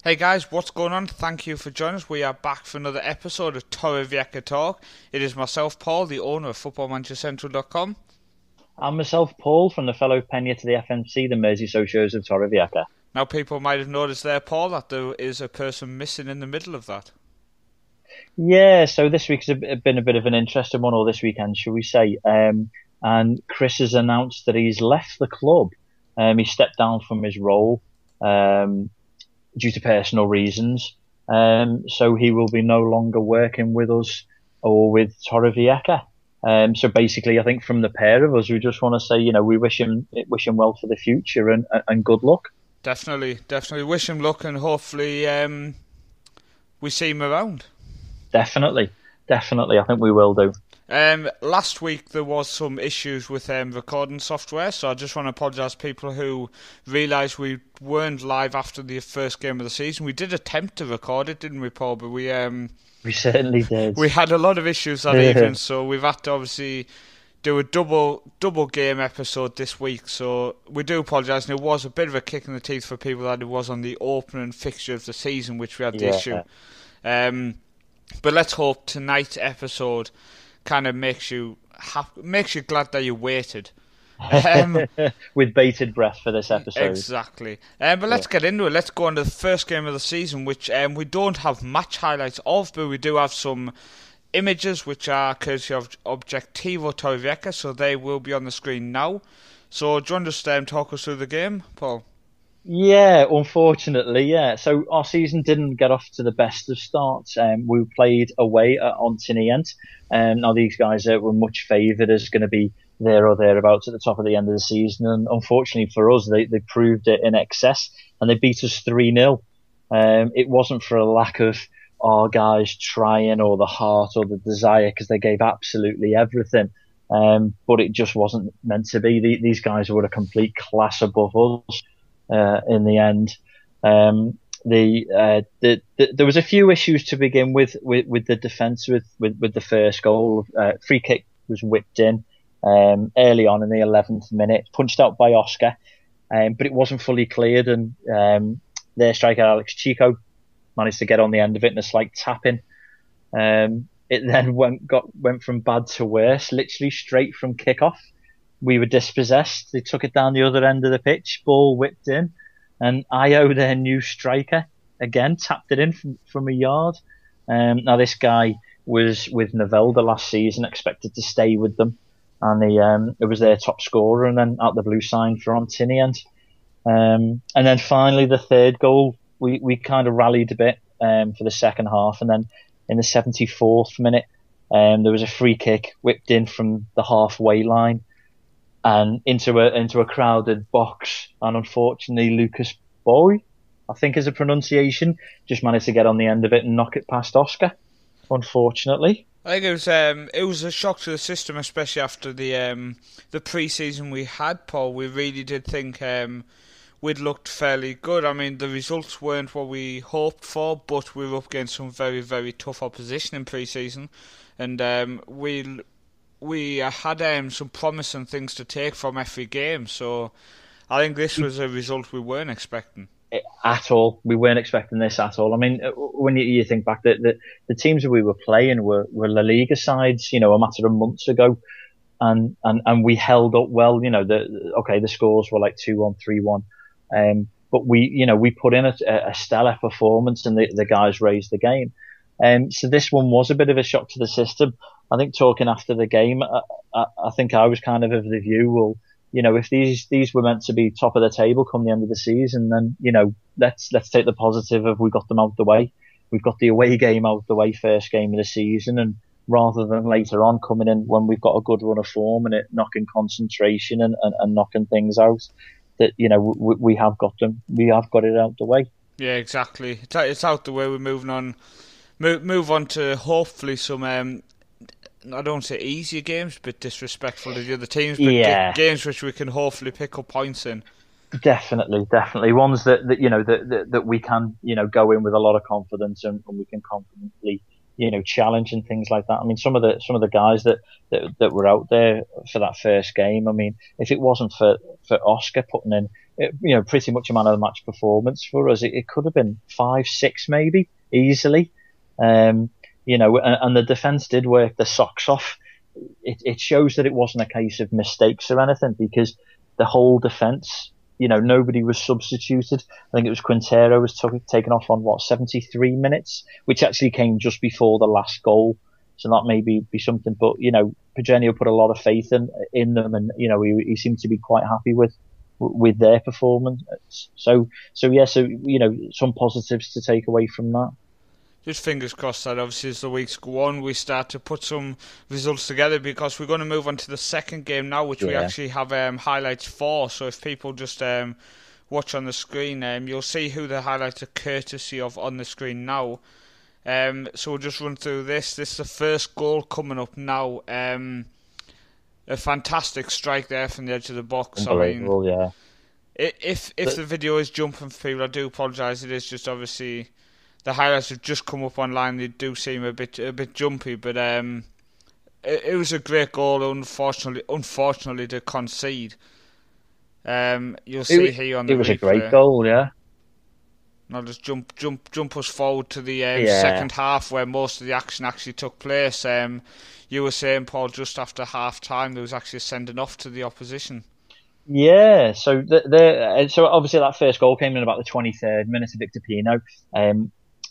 Hey guys, what's going on? Thank you for joining us. We are back for another episode of Torrevieja Talk. It is myself, Paul, the owner of FootballManagerCentral.com. I'm myself, Paul, from the fellow Pena to the FMC, the Mersey Socios of Torrevieja. Now, people might have noticed there, Paul, that there is a person missing in the middle of that. Yeah, so this week's been a bit of an interesting one, or this weekend, shall we say. And Chris has announced that he's left the club. He stepped down from his role due to personal reasons. So he will be no longer working with us or with Torrevieja. So basically, I think from the pair of us, we just want to say, we wish him well for the future and good luck. Definitely wish him luck, and hopefully we see him around. Definitely. I think we will do. Last week there was some issues with recording software, so I just want to apologise to people who realised we weren't live after the first game of the season. We did attempt to record it, didn't we, Paul? But we certainly did. We had a lot of issues that evening, so we've had to obviously do a double game episode this week. So we do apologise, and it was a bit of a kick in the teeth for people that it was on the opening fixture of the season, which we had the issue. But let's hope tonight's episode kind of makes you glad that you waited. With bated breath for this episode. Exactly. But let's get into it. Let's go on to the first game of the season, which we don't have match highlights of, but we do have some images which are courtesy of Objectivo Torrevieja, so they will be on the screen now. So do you want to talk us through the game, Paul? Yeah, unfortunately, yeah. So our season didn't get off to the best of starts. We played away at Ontinyent. Now these guys were much favoured as going to be there or thereabouts at the top of the end of the season, and unfortunately for us, they proved it in excess, and they beat us 3-0. It wasn't for a lack of our guys trying or the heart or the desire, because they gave absolutely everything. But it just wasn't meant to be. These guys were a complete class above us. In the end, there was a few issues to begin with the defence with the first goal. Free kick was whipped in early on in the 11th minute, punched out by Oscar, but it wasn't fully cleared, and their striker Alex Chico managed to get on the end of it in a slight tapping. It then went from bad to worse, literally straight from kick-off. We were dispossessed. They took it down the other end of the pitch, ball whipped in, and Io, their new striker, again tapped it in from a yard. Now this guy was with Novelda last season, expected to stay with them, and it was their top scorer, and then out the blue signed for Ontinyent. And then finally the third goal, we kind of rallied a bit for the second half, and then in the 74th minute there was a free kick whipped in from the halfway line and into a crowded box, and unfortunately Lucas Boy, I think is a pronunciation, just managed to get on the end of it and knock it past Oscar, unfortunately. I think it was a shock to the system, especially after the pre-season we had, Paul. We really did think we'd looked fairly good. I mean, the results weren't what we hoped for, but we were up against some very, very tough opposition in pre-season, and we had some promising things to take from every game, so I think this was a result we weren't expecting. At all. We weren't expecting this at all. I mean, when you think back, the teams that we were playing were La Liga sides, a matter of months ago, and we held up well. The scores were like 2-1, 3-1, but we put in a stellar performance, and the guys raised the game. So this one was a bit of a shock to the system. I think talking after the game, I think I was kind of the view, well, if these were meant to be top of the table come the end of the season, then, let's take the positive of we got them out the way. We've got the away game out the way, first game of the season, and rather than later on coming in when we've got a good run of form and it knocking concentration and knocking things out, that, we have got them. We have got it out the way. Yeah, exactly. It's out the way. We're moving on. Move on to hopefully some, I don't say easier games, but disrespectful to the other teams, but games which we can hopefully pick up points in. Definitely. Ones that we can, go in with a lot of confidence and we can confidently, challenge and things like that. I mean, some of the guys that were out there for that first game, I mean, if it wasn't for for Oscar putting in, pretty much a man of the match performance for us. It could have been 5-6 maybe easily. And the defence did work their socks off. It shows that it wasn't a case of mistakes or anything, because the whole defence, nobody was substituted. I think it was Quintero was taken off on 73 minutes, which actually came just before the last goal. So that may be something, but Eugenio put a lot of faith in them, and he seemed to be quite happy with their performance. So some positives to take away from that. Just fingers crossed that obviously as the weeks go on we start to put some results together, because we're going to move on to the second game now, which we actually have highlights for. So if people just watch on the screen, you'll see who the highlights are courtesy of on the screen now. So we'll just run through this. This is the first goal coming up now. A fantastic strike there from the edge of the box. Unbelievable, yeah. If the video is jumping for people, I do apologise. It is just obviously the highlights have just come up online. They do seem a bit jumpy, but it was a great goal. Unfortunately to concede. You'll see here on the replay. It was a great goal, yeah. I'll just jump us forward to the second half, where most of the action actually took place. You were saying, Paul, just after half time there was actually a sending off to the opposition. Yeah, so so obviously that first goal came in about the 23rd minute of Victor Pena.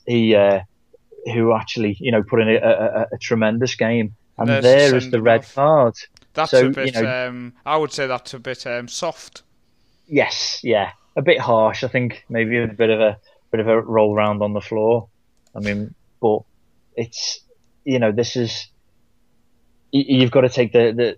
Who actually put in a tremendous game, and there is the red card. That's a bit. I would say that's a bit soft. Yes, yeah, a bit harsh. I think maybe a bit of a roll round on the floor. I mean, but it's this is. You've got to take the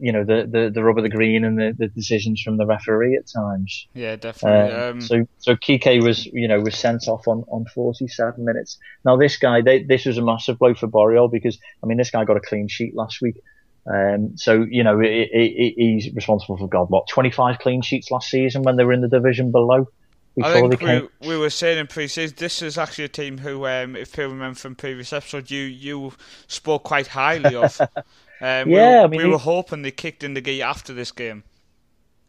rub of the green and the decisions from the referee at times. Yeah, definitely. So Kike was sent off on 47 minutes. Now this guy, this was a massive blow for Borriol, because this guy got a clean sheet last week. So he's responsible for 25 clean sheets last season when they were in the division below. I think we were saying in pre-season, this is actually a team who, if people remember from previous episodes, you spoke quite highly of. We were hoping they kicked in the gear after this game.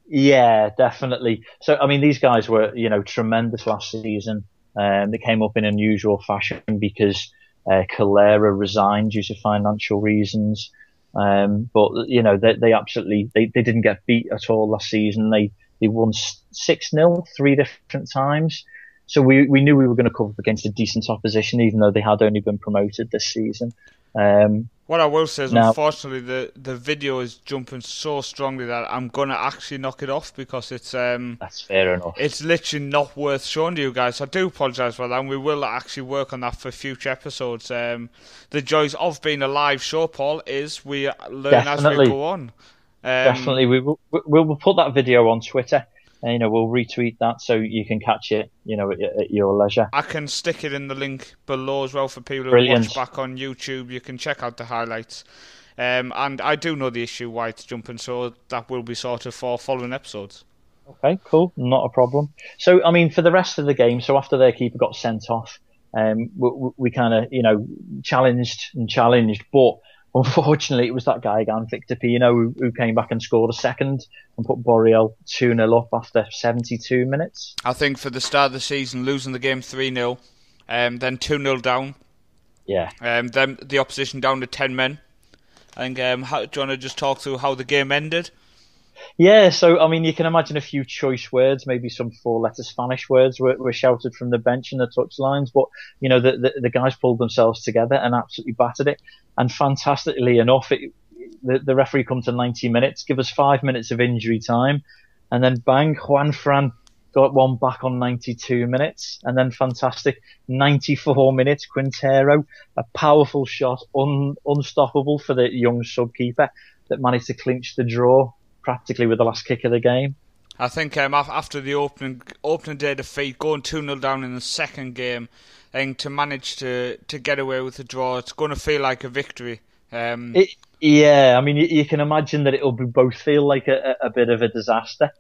Yeah, definitely. So, these guys were, tremendous last season. They came up in unusual fashion because Calera resigned due to financial reasons. But they absolutely they didn't get beat at all last season. They won 6-0 3 different times. So we knew we were going to come up against a decent opposition, even though they had only been promoted this season. What I will say is, unfortunately, the video is jumping so strongly that I'm going to actually knock it off, because it's that's fair enough. It's literally not worth showing to you guys. So I do apologise for that, and we will actually work on that for future episodes. The joys of being a live show, Paul, is we learn as we go on. Definitely, we'll put that video on Twitter. And, we'll retweet that so you can catch it, at your leisure. I can stick it in the link below as well for people who watch back on YouTube. You can check out the highlights. And I do know the issue why it's jumping, so that will be sorted for following episodes. Okay, cool. Not a problem. So, for the rest of the game, so after their keeper got sent off, we kind of, challenged, but unfortunately, it was that guy again, Victor Pena, who came back and scored a second and put Borriol 2-0 up after 72 minutes. I think for the start of the season, losing the game 3-0, then 2-0 down. Yeah. Then the opposition down to 10 men. I think, do you want to just talk through how the game ended? Yeah, so, you can imagine a few choice words, maybe some four-letter Spanish words were shouted from the bench and the touchlines, but, the guys pulled themselves together and absolutely battered it. And fantastically enough, the referee come to 90 minutes, give us 5 minutes of injury time, and then bang, Juan Fran got one back on 92 minutes, and then fantastic 94 minutes, Quintero, a powerful shot, unstoppable for the young sub-keeper that managed to clinch the draw practically with the last kick of the game. I think after the opening day defeat, going 2-0 down in the second game, and to manage to get away with the draw, it's going to feel like a victory. You can imagine that it'll both feel like a bit of a disaster,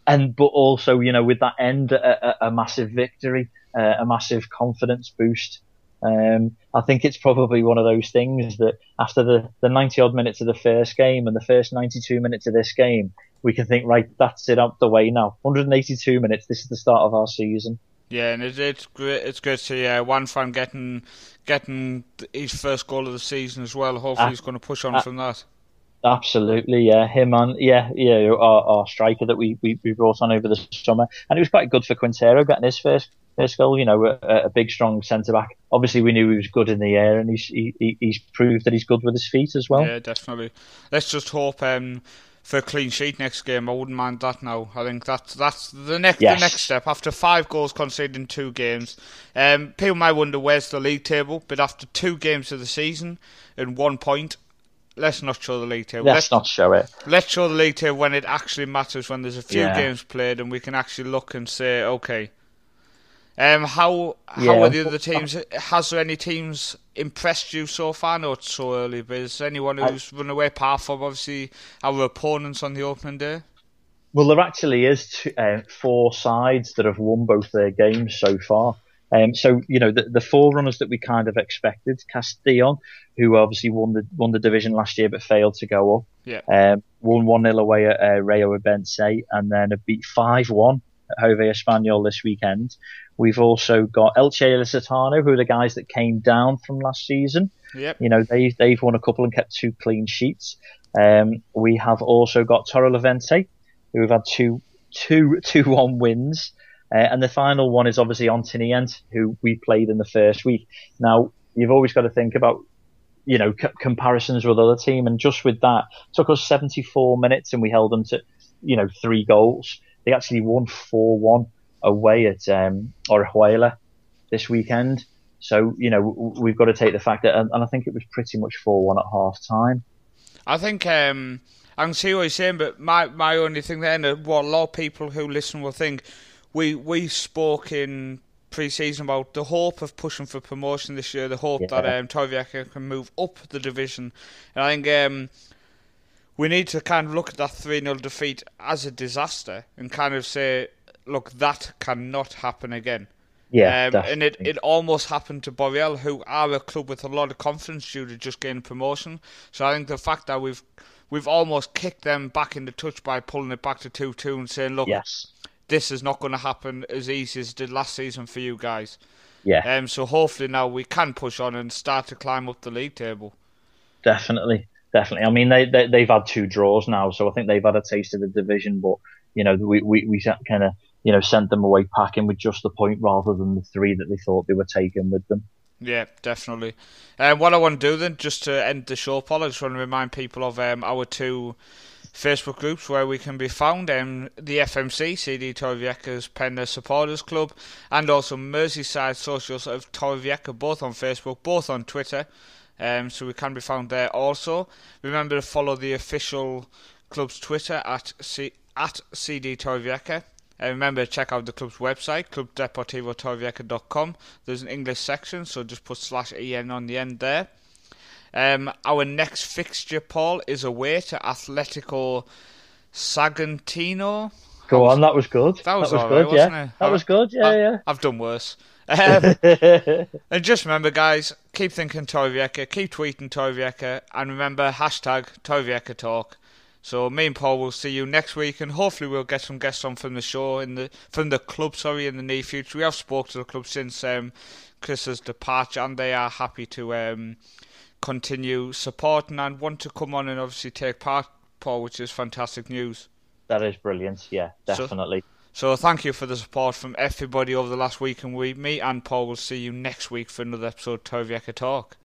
but also, with that end, a massive victory, a massive confidence boost. I think it's probably one of those things that after the 90 odd minutes of the first game and the first 92 minutes of this game, we can think, right, that's it out the way now. 182 minutes. This is the start of our season. Yeah, and it's great. It's good to see Juan Fran getting his first goal of the season as well. Hopefully, he's going to push on from that. Absolutely, yeah. Him and our striker that we brought on over the summer, and it was quite good for Quintero getting his first goal. You know, a big, strong centre back. Obviously, we knew he was good in the air, and he's proved that he's good with his feet as well. Yeah, definitely. Let's just hope for a clean sheet next game. I wouldn't mind that now. I think that's the next step. After 5 goals conceded in 2 games, people might wonder where's the league table, but after 2 games of the season and 1 point. Let's not show the league table. Let's not show it. Let's show the league table when it actually matters, when there's a few games played and we can actually look and say, okay. How are the other teams? Has there any teams impressed you so far? I know it's so early, but is there anyone who's run away apart from, obviously, our opponents on the opening day? Well, there actually is 4 sides that have won both their games so far. So, you know, the forerunners that we kind of expected, Castellón, who obviously won the division last year but failed to go up. Yeah. Won 1-0 away at Rayo Mersey and then have beat 5-1 at Jove Espanyol this weekend. We've also got Elche Lusitano, who are the guys that came down from last season. Yep. You know, they've won a couple and kept 2 clean sheets. We have also got Torrevieja, who have had 2-1 wins. And the final one is obviously Ontinyent, who we played in the first week. Now, you've always got to think about, you know, comparisons with other team. And just with that, it took us 74 minutes and we held them to, you know, 3 goals. They actually won 4-1 away at Orihuela this weekend. So, you know, we've got to take the fact that, and I think it was pretty much 4-1 at half time. I think I can see what you're saying, but my only thing there, and what a lot of people who listen will think, we spoke in pre-season about the hope of pushing for promotion this year, the hope that Torrevieja can move up the division. And I think we need to kind of look at that 3-0 defeat as a disaster and kind of say, look, that cannot happen again. Yeah, and it almost happened to Borriel, who are a club with a lot of confidence due to just getting promotion. So I think the fact that we've almost kicked them back into touch by pulling it back to 2-2 and saying, look, this is not going to happen as easy as it did last season for you guys. Yeah. So hopefully now we can push on and start to climb up the league table. Definitely. I mean, they've had 2 draws now, so I think they've had a taste of the division. But you know, we kind of, you know, sent them away packing with just the point rather than the 3 that they thought they were taking with them. Yeah, definitely. What I want to do then, just to end the show, Paul, I just want to remind people of our 2 Facebook groups where we can be found, the FMC, CD Torrevieja's Pena Supporters Club, and also Merseyside Socios of Torrevieja, both on Facebook, both on Twitter, so we can be found there also. Remember to follow the official club's Twitter at CD Torrevieja. Remember to check out the club's website, clubdeportivotorrevieja.com. There's an English section, so just put /en on the end there. Our next fixture, Paul, is away to Atletico Sagantino. Go on, that was good. That was good, right, wasn't it? That was good, yeah. I've done worse. And just remember, guys, keep thinking Torrevieja, keep tweeting Torrevieja, and remember, #Torrevieja Talk. So me and Paul will see you next week, and hopefully we'll get some guests on from the show, from the club, in the near future. We have spoke to the club since Chris's departure, and they are happy to continue supporting and want to come on and obviously take part, Paul, which is fantastic news. That is brilliant, yeah, definitely. So thank you for the support from everybody over the last week, and me and Paul will see you next week for another episode of Torrevieja Talk.